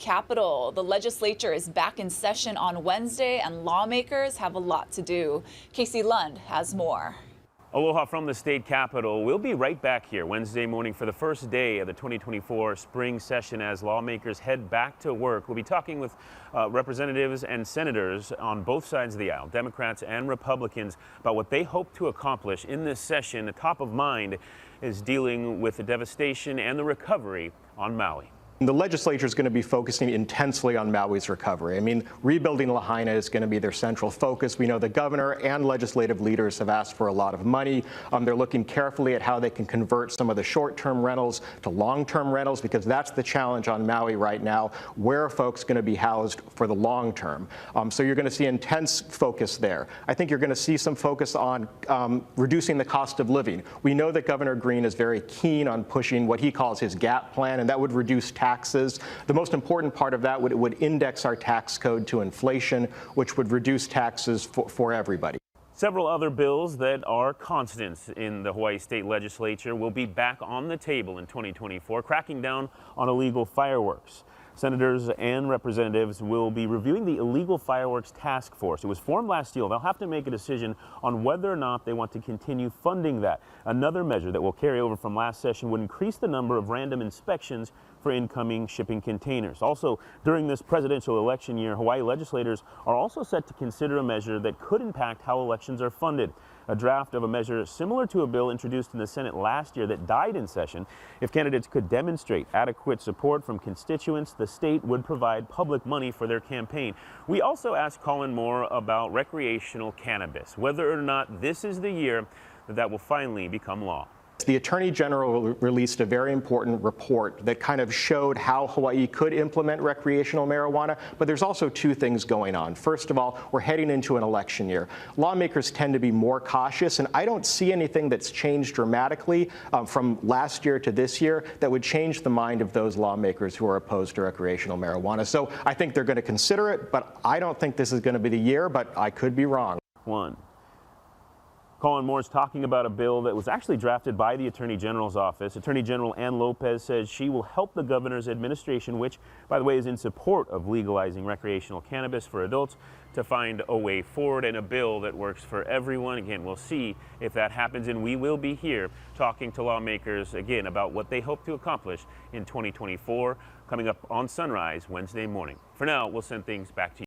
Capitol. The legislature is back in session on Wednesday, and lawmakers have a lot to do. Casey Lund has more. Aloha from the state capitol. We'll be right back here Wednesday morning for the first day of the 2024 spring session as lawmakers head back to work. We'll be talking with representatives and senators on both sides of the aisle, Democrats and Republicans, about what they hope to accomplish in this session. The top of mind is dealing with the devastation and the recovery on Maui. The legislature is going to be focusing intensely on Maui's recovery. I mean, rebuilding Lahaina is going to be their central focus. We know the governor and legislative leaders have asked for a lot of money. They're looking carefully at how they can convert some of the short-term rentals to long-term rentals, because that's the challenge on Maui right now. Where are folks going to be housed for the long term? So you're going to see intense focus there. I think you're going to see some focus on reducing the cost of living. We know that Governor Green is very keen on pushing what he calls his GAP plan, and that would reduce taxes. The most important part of that would index our tax code to inflation, which would reduce taxes for everybody. Several other bills that are constants in the Hawaii State Legislature will be back on the table in 2024, cracking down on illegal fireworks. Senators and representatives will be reviewing the Illegal Fireworks Task Force. It was formed last year. They'll have to make a decision on whether or not they want to continue funding that. Another measure that will carry over from last session would increase the number of random inspections for incoming shipping containers. Also, during this presidential election year, Hawaii legislators are also set to consider a measure that could impact how elections are funded. A draft of a measure similar to a bill introduced in the Senate last year that died in session. If candidates could demonstrate adequate support from constituents, the state would provide public money for their campaign. We also asked Colin Moore about recreational cannabis, whether or not this is the year that will finally become law. The Attorney General released a very important report that kind of showed how Hawaii could implement recreational marijuana, but there's also two things going on. First of all, we're heading into an election year. Lawmakers tend to be more cautious, and I don't see anything that's changed dramatically from last year to this year that would change the mind of those lawmakers who are opposed to recreational marijuana. So I think they're going to consider it, but I don't think this is going to be the year, but I could be wrong. Colin Moore is talking about a bill that was actually drafted by the Attorney General's office. Attorney General Ann Lopez says she will help the governor's administration, which, by the way, is in support of legalizing recreational cannabis for adults, to find a way forward and a bill that works for everyone. Again, we'll see if that happens, and we will be here talking to lawmakers again about what they hope to accomplish in 2024, coming up on Sunrise Wednesday morning. For now, we'll send things back to you.